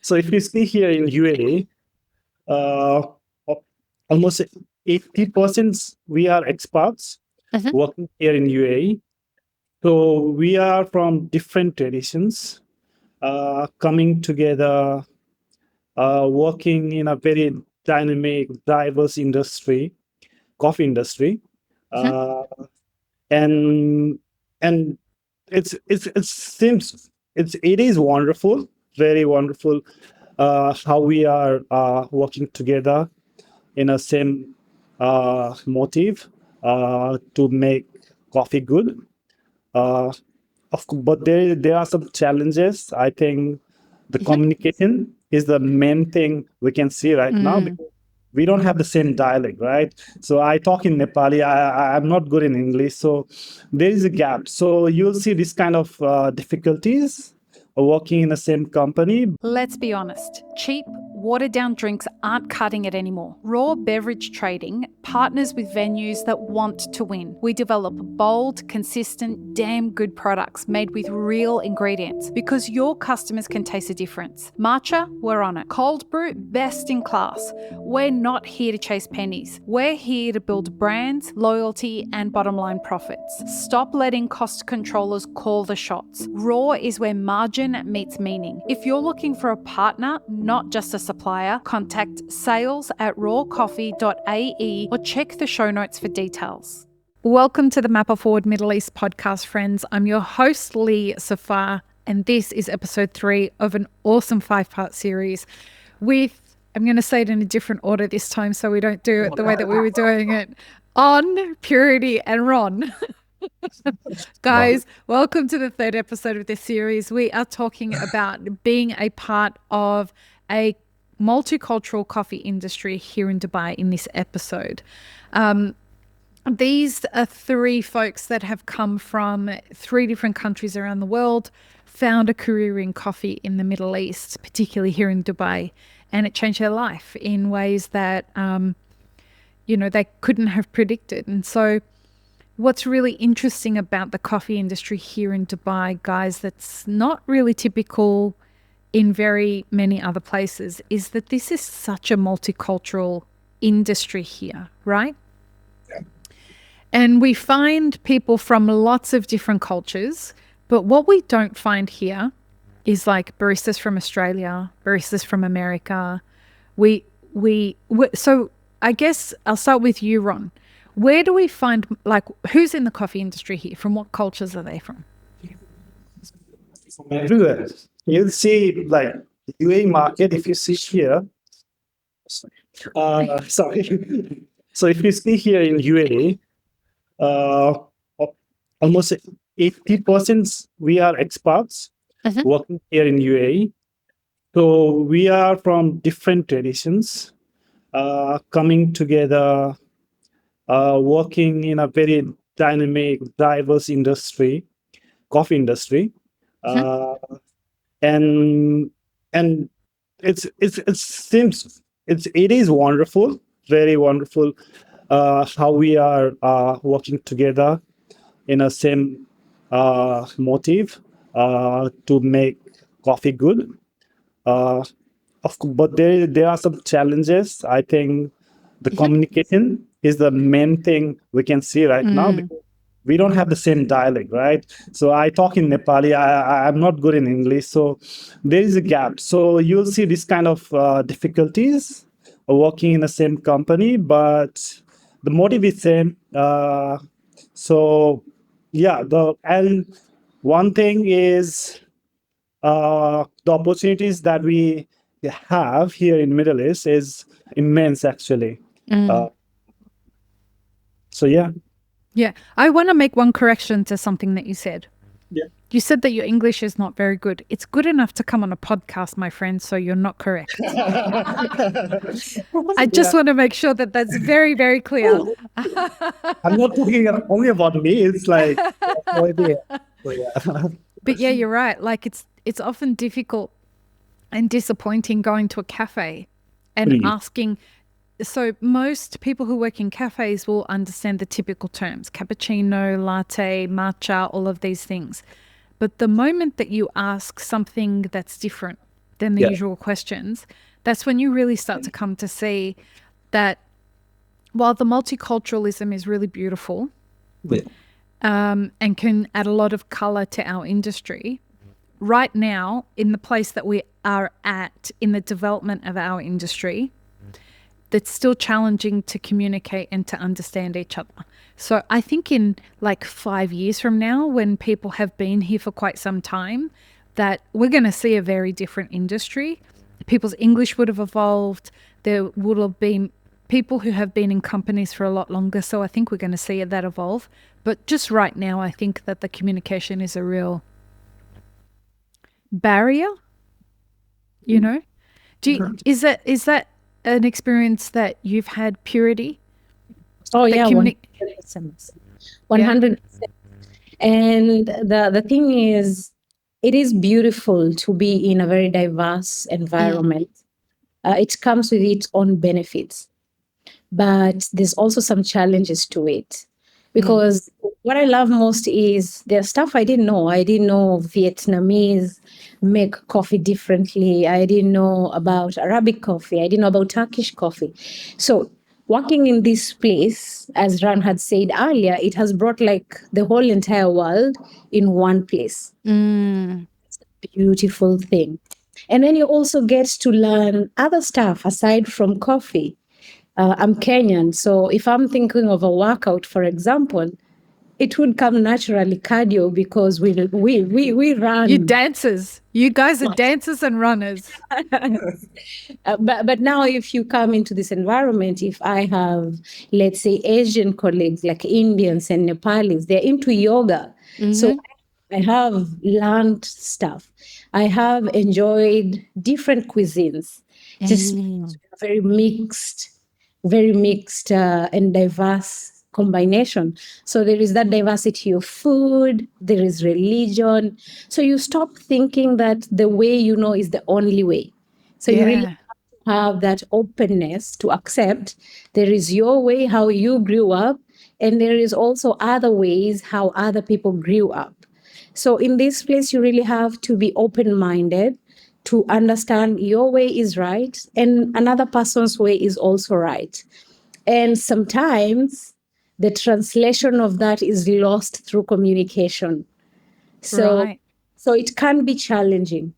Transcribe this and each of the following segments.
So if you see here in UAE, uh, almost 80% we are expats Mhm. working here in UAE. So we are from different traditions, coming together, working in a very dynamic, diverse industry, coffee industry, Mhm. uh, and and it seems it is wonderful, very wonderful, how we are working together in a same motive to make coffee good. Uh, but there are some challenges. I think the Mhm. communication is the main thing we can see right now Mm. because we don't have the same dialect, right? So I talk in Nepali. I'm not good in English, so there is a gap. So you'll see this kind of difficulties working in the same company. Let's be honest, cheap, watered down drinks aren't cutting it anymore. Raw Beverage Trading partners with venues that want to win. We develop bold, consistent, damn good products made with real ingredients because your customers can taste the difference. Matcha, we're on it. Cold brew, best in class. We're not here to chase pennies. We're here to build brands, loyalty, and bottom line profits. Stop letting cost controllers call the shots. Raw is where margin meets meaning. If you're looking for a partner, not just a supplier, contact sales@rawcoffee.ae or check the show notes for details. Welcome to the Mapper Forward Middle East podcast, friends. I'm your host, Lee Safar, and this is episode 3 of an awesome 5-part series with, I'm going to say it in a different order this time so we don't do it the way that we were doing it, on Purity and Ron. Guys, welcome to the 3rd episode of this series. We are talking about being a part of a multicultural coffee industry here in Dubai in this episode. These are 3 folks that have come from 3 different countries around the world, found a career in coffee in the Middle East, particularly here in Dubai, and it changed their life in ways that, they couldn't have predicted. And so what's really interesting about the coffee industry here in Dubai, guys, that's not really typical in very many other places, is that this is such a multicultural industry here, right? And we find people from lots of different cultures, but what we don't find here is like baristas from Australia, baristas from America. So I guess I'll start with you, Ron. Where do we find, like, who's in the coffee industry here? From what cultures are they from? From everywhere. You'll see like UAE market. If you see here, sorry. So if you see here in UAE, uh, almost 80% we are expats Mhm. working here in UAE. So we are from different traditions, coming together, working in a very dynamic, diverse industry, coffee industry, Mhm. uh, and and it seems it is wonderful, very wonderful, how we are working together in a same motive to make coffee good. Uh, but there are some challenges. I think the Mhm. communication is the main thing we can see right now Mm. because we don't have the same dialect, right? So I talk in Nepali. I'm not good in English, so there is a gap. So you'll see this kind of difficulties working in the same company, but the motive is same. So yeah, and one thing is the opportunities that we have here in Middle East is immense, actually. Mm. Uh, so yeah. Yeah. I want to make one correction to something that you said. Yeah. You said that your English is not very good. It's good enough to come on a podcast, my friend, so you're not correct. I just want to make sure that that's very, very clear. I'm not talking only about me. It's like no idea. So yeah. But yeah, you're right. Like it's often difficult and disappointing going to a cafe and Please. asking. So most people who work in cafes will understand the typical terms: cappuccino, latte, matcha, all of these things. But the moment that you ask something that's different, than the usual questions, that's when you really start to come to see that while the multiculturalism is really beautiful and can add a lot of colour to our industry, right now, in the place that we are at in the development of our industry, that's still challenging to communicate and to understand each other. So I think in like 5 years from now, when people have been here for quite some time, that we're going to see a very different industry. People's English would have evolved. There would have been people who have been in companies for a lot longer. So I think we're going to see that evolve. But just right now, I think that the communication is a real barrier, you know? Is that an experience that you've had, Purity? Oh, yeah, 100%. 100%. And the thing is, it is beautiful to be in a very diverse environment. It comes with its own benefits, but there's also some challenges to it. Because what I love most is there's stuff I didn't know. I didn't know Vietnamese make coffee differently. I didn't know about Arabic coffee. I didn't know about Turkish coffee. So working in this place, as Ran had said earlier, it has brought like the whole entire world in one place. It's a beautiful thing. And then you also get to learn other stuff aside from coffee. I'm Kenyan, so if I'm thinking of a workout, for example, it would come naturally cardio because we run. You dancers. You guys are dancers and runners. But now if you come into this environment, if I have, let's say, Asian colleagues like Indians and Nepalis, they're into yoga. So I have learned stuff. I have enjoyed different cuisines. Just very mixed and diverse combination. So there is that diversity of food, there is religion. So you stop thinking that the way you know is the only way. So you really have that openness to accept there is your way, how you grew up, and there is also other ways how other people grew up. So in this place, you really have to be open-minded to understand your way is right and another person's way is also right. And sometimes the translation of that is lost through communication. So it can be challenging.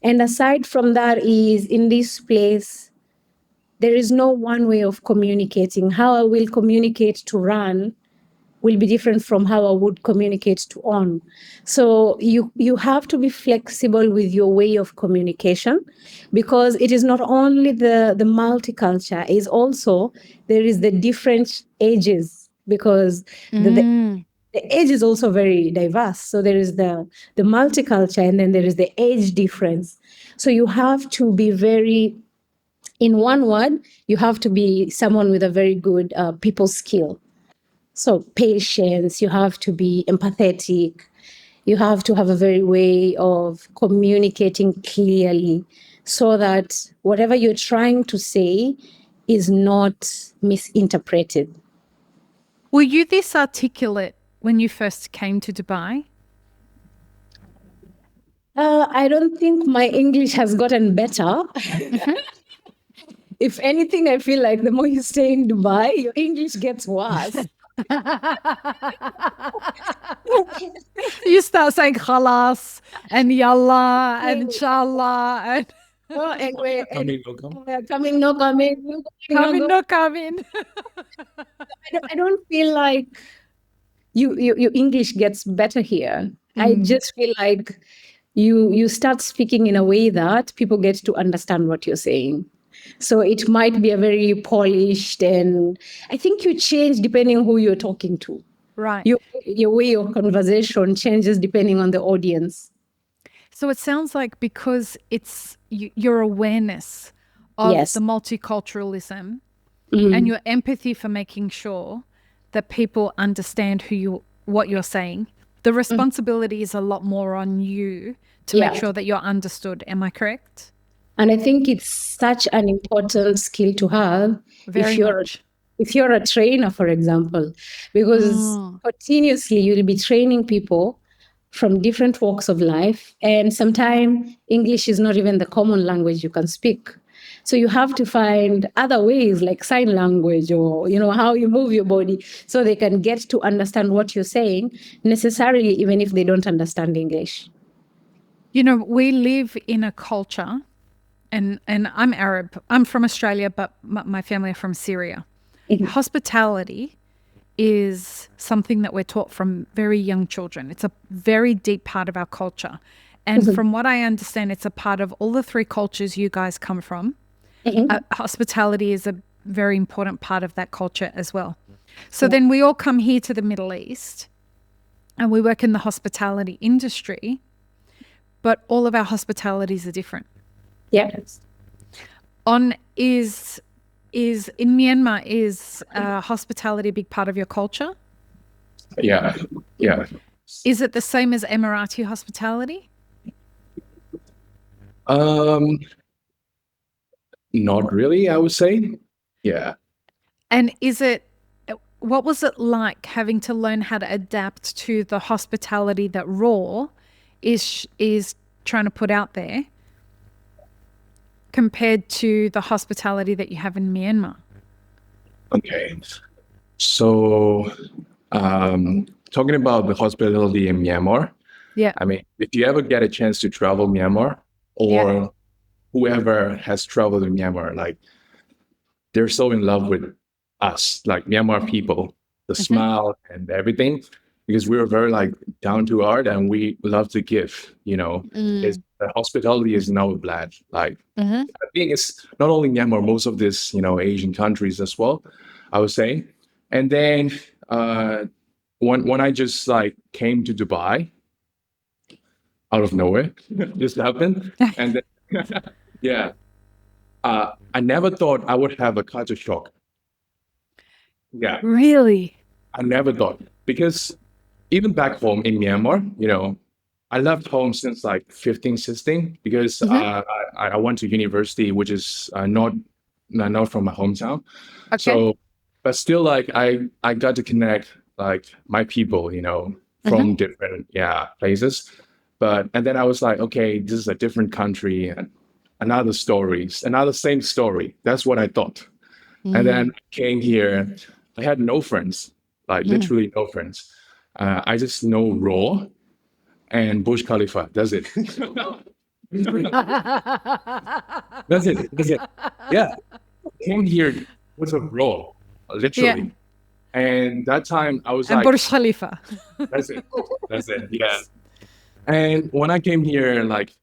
And aside from that is in this place, there is no one way of communicating. How I will communicate to Ran will be different from how I would communicate to On. So you have to be flexible with your way of communication because it is not only the multicultural, is also there is the different ages because the age is also very diverse. So there is the multicultural and then there is the age difference. So you have to be very, in one word, you have to be someone with a very good people skill. So patience, you have to be empathetic, you have to have a very way of communicating clearly so that whatever you're trying to say is not misinterpreted. Were you this articulate when you first came to Dubai? I don't think my English has gotten better. If anything, I feel like the more you stay in Dubai, your English gets worse. You start saying khalas and yallah and inshallah and coming, no coming. no coming. I don't feel like your English gets better here. I just feel like you start speaking in a way that people get to understand what you're saying. So it might be a very polished, and I think you change depending on who you're talking to. Right. Your way of conversation changes depending on the audience. So it sounds like because it's your awareness of the multiculturalism and your empathy for making sure that people understand what you're saying, the responsibility is a lot more on you to make sure that you're understood. Am I correct? And I think it's such an important skill to have if you're a trainer, for example, because continuously you'll be training people from different walks of life. And sometimes English is not even the common language you can speak. So you have to find other ways like sign language or, how you move your body so they can get to understand what you're saying necessarily, even if they don't understand English. We live in a culture, and I'm Arab. I'm from Australia, but my family are from Syria. Hospitality is something that we're taught from very young children. It's a very deep part of our culture. And from what I understand, it's a part of all the three cultures you guys come from. Hospitality is a very important part of that culture as well. So then we all come here to the Middle East and we work in the hospitality industry, but all of our hospitalities are different. Yes. Is in Myanmar, is hospitality a big part of your culture? Yeah. Is it the same as Emirati hospitality? Not really, I would say. Yeah. And what was it like having to learn how to adapt to the hospitality that Raw is trying to put out there compared to the hospitality that you have in Myanmar? Okay. So, talking about the hospitality in Myanmar, Yeah. I mean, if you ever get a chance to travel Myanmar, or whoever has traveled in Myanmar, like they're so in love with us, like Myanmar people, the smile and everything, because we were very like down to earth and we love to give, the hospitality is in our blood. Like, I think it's not only Myanmar, most of this, Asian countries as well, I would say. And then when I just like came to Dubai out of nowhere, this happened. And then, I never thought I would have a culture shock. Yeah. Really? I never thought, because even back home in Myanmar, I left home since like 15, 16, because I went to university, which is not from my hometown. Okay. So, but still, like I got to connect like my people, from different places. And then I was like, okay, this is a different country and another stories, another same story. That's what I thought. And then I came here. I had no friends, like literally no friends. I just know Raw and Burj Khalifa. That's it. That's it. Yeah. Came here with a Raw, literally. Yeah. And that time I was And like, Burj Khalifa. That's it. Yeah. And when I came here, like,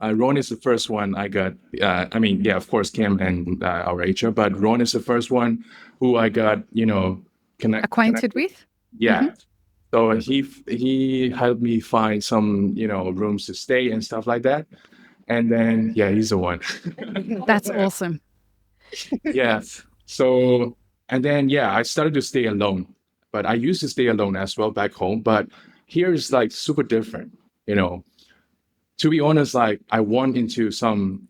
Ron is the first one I got. Of course, Kim and our HR, but Ron is the first one who I got, Acquainted with? Yeah. So he helped me find some, rooms to stay and stuff like that. And then, he's the one. That's awesome. Yeah. So, and then, I started to stay alone. But I used to stay alone as well back home. But here is like super different, To be honest, like I went into some,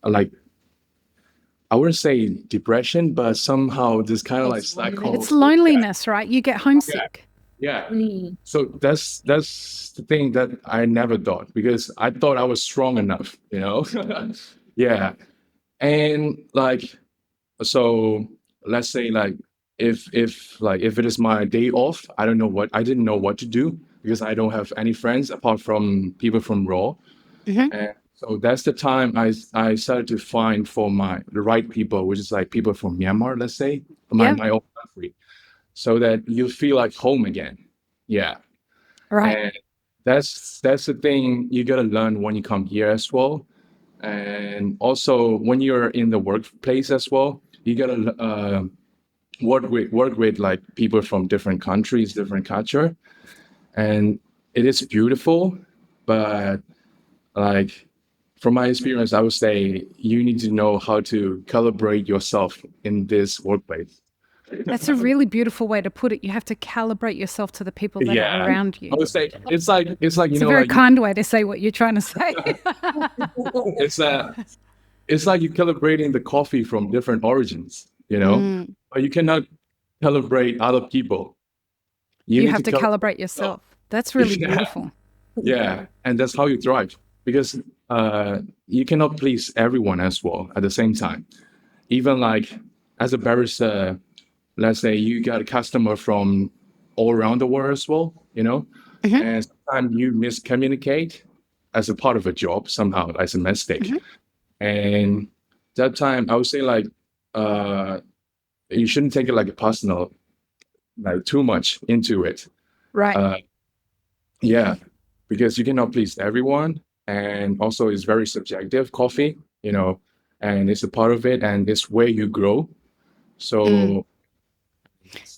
like, I wouldn't say depression, but somehow this kind of like cycle. It's loneliness, right? You get homesick. Yeah. So that's the thing that I never thought, because I thought I was strong enough, Yeah. And like, so let's say like if it is my day off, I didn't know what to do, because I don't have any friends apart from people from Raw. And so that's the time I started to find for the right people, which is like people from Myanmar, let's say, my own country, so that you feel like home again. Yeah. Right. And that's the thing you gotta learn when you come here as well. And also when you're in the workplace as well, you gotta work with like people from different countries, different culture. And it is beautiful, but like from my experience, I would say you need to know how to calibrate yourself in this workplace. That's a really beautiful way to put it. You have to calibrate yourself to the people that are around you. I would say it's like It's a very kind way to say what you're trying to say. It's like you're calibrating the coffee from different origins, but you cannot calibrate other people. You have to calibrate yourself. That's really Yeah. beautiful. Yeah, and that's how you thrive, because you cannot please everyone as well at the same time. Even like as a barista, let's say you got a customer from all around the world as well, and sometimes you miscommunicate as a part of a job somehow as a mistake. And that time I would say like you shouldn't take it like a personal, like too much into it. Right. Yeah, because you cannot please everyone, and also it's very subjective, coffee, and it's a part of it, and it's where you grow. So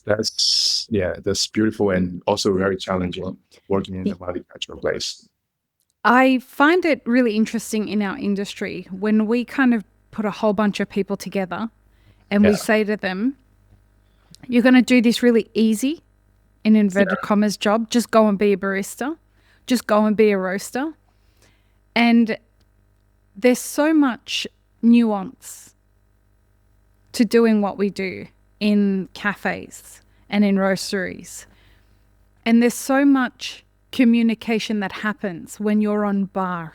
that's beautiful and also very challenging working in a multicultural place. I find it really interesting in our industry when we kind of put a whole bunch of people together and we Yeah. say to them, you're going to do this really easy, in inverted commas, job. Just go and be a barista. Just go and be a roaster. And there's so much nuance to doing what we do in cafes and in roasteries. And there's so much communication that happens when you're on bar.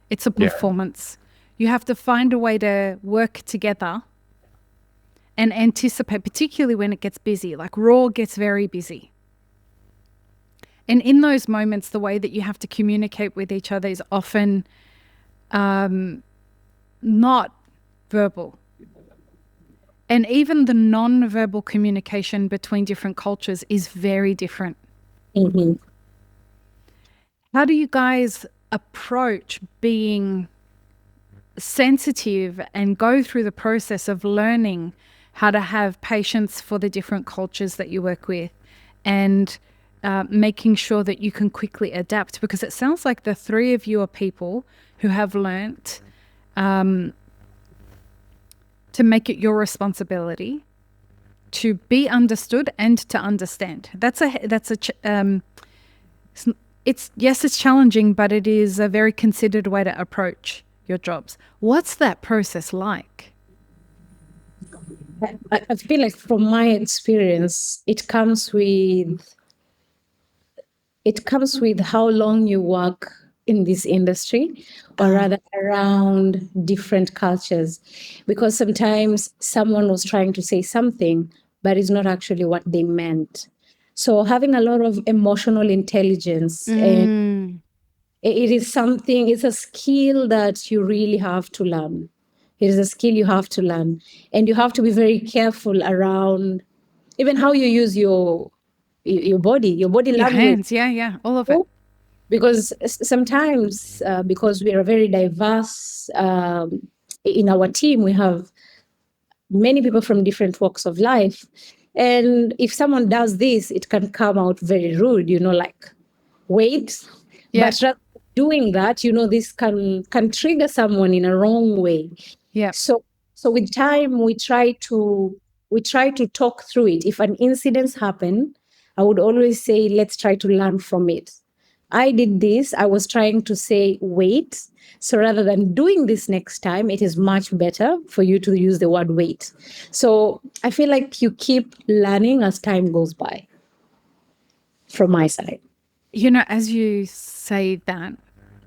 It's a performance. You have to find a way to work together and anticipate, particularly when it gets busy. Like Raw gets very busy. And in those moments, the way that you have to communicate with each other is often not verbal. And even the non-verbal communication between different cultures is very different. How do you guys approach being sensitive and go through the process of learning how to have patience for the different cultures that you work with and making sure that you can quickly adapt? Because it sounds like the three of you are people who have learnt to make it your responsibility to be understood and to understand. It's challenging, but it is a very considered way to approach your jobs. What's that process like? I feel like from my experience, it comes with how long you work in this industry, or rather around different cultures, because sometimes someone was trying to say something, but it's not actually what they meant. So having a lot of emotional intelligence, and it's a skill that you really have to learn. It is a skill you have to learn, and you have to be very careful around even how you use your body Your language. hands, all of it. Because sometimes, because we are very diverse in our team, we have many people from different walks of life. And if someone does this, it can come out very rude, like, wait. Yeah. But rather than doing that, this can trigger someone in a wrong way. Yeah. So with time, we try to talk through it. If an incident happen, I would always say, let's try to learn from it. I did this. I was trying to say, wait. So rather than doing this next time, it is much better for you to use the word wait. So I feel like you keep learning as time goes by from my side. As you say that,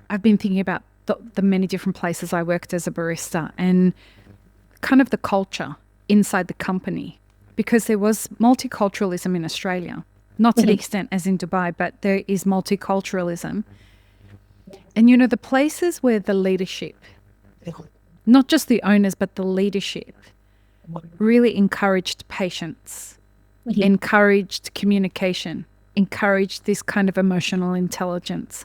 I've been thinking about the many different places I worked as a barista and kind of the culture inside the company, because there was multiculturalism in Australia. Not to the extent as in Dubai, but there is multiculturalism. And, the places where the leadership, not just the owners, but the leadership, really encouraged patience, encouraged communication, encouraged this kind of emotional intelligence,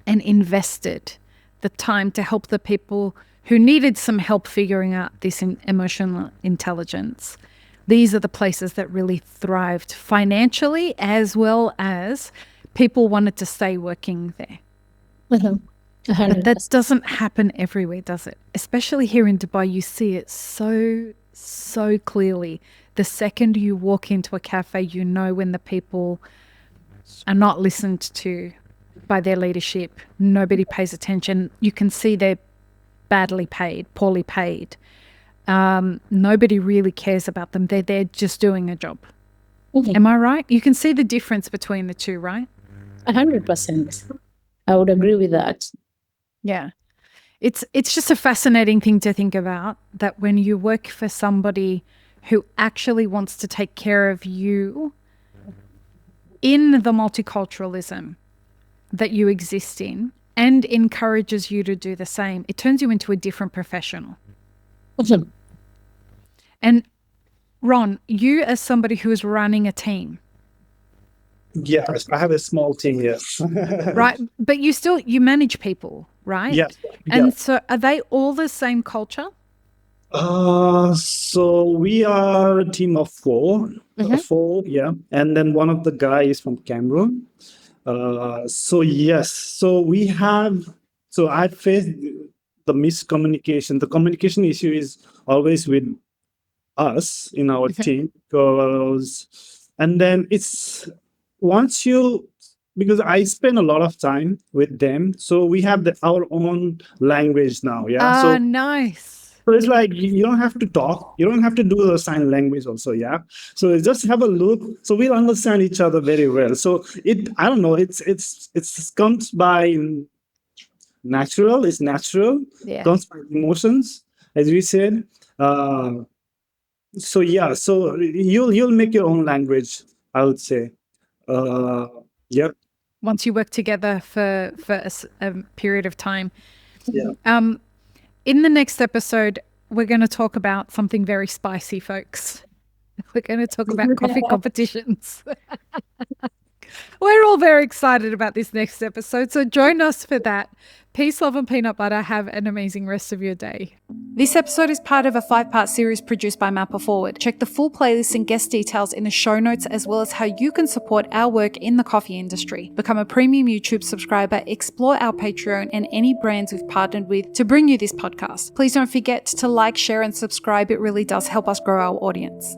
and invested the time to help the people who needed some help figuring out this emotional intelligence. These are the places that really thrived financially, as well as people wanted to stay working there. But that doesn't happen everywhere, does it? Especially here in Dubai, you see it so clearly. The second you walk into a cafe, when the people are not listened to by their leadership. Nobody pays attention. You can see they're badly paid, poorly paid. Nobody really cares about them. They're just doing a job. Am I right? You can see the difference between the two, right? 100%. I would agree with that. Yeah. It's just a fascinating thing to think about, that when you work for somebody who actually wants to take care of you in the multiculturalism that you exist in and encourages you to do the same, it turns you into a different professional. Awesome. And Ron, you as somebody who is running a team, Yes, I have a small team here. right? But you manage people, right? Yes. And so are they all the same culture? So we are a team of four. Four, yeah. And then one of the guys is from Cameroon. So yes. So I faced the miscommunication. The communication issue is always with us in our team, and then it's because I spend a lot of time with them, so we have our own language now. Yeah. Nice. So it's like you don't have to talk. You don't have to do the sign language also. Yeah. So just have a look. So we'll understand each other very well. So I don't know. It comes by natural. It's natural. Yeah. Comes by emotions, as we said. So yeah. So you'll make your own language, I would say. Yep. Once you work together for a period of time. Yeah. In the next episode, we're going to talk about something very spicy, folks. We're going to talk about coffee competitions. We're all very excited about this next episode, so join us for that. Peace, love, and peanut butter. Have an amazing rest of your day. This episode is part of a 5-part series produced by Mapper Forward. Check the full playlist and guest details in the show notes, as well as how you can support our work in the coffee industry. Become a premium YouTube subscriber, explore our Patreon and any brands we've partnered with to bring you this podcast. Please don't forget to like, share, and subscribe. It really does help us grow our audience.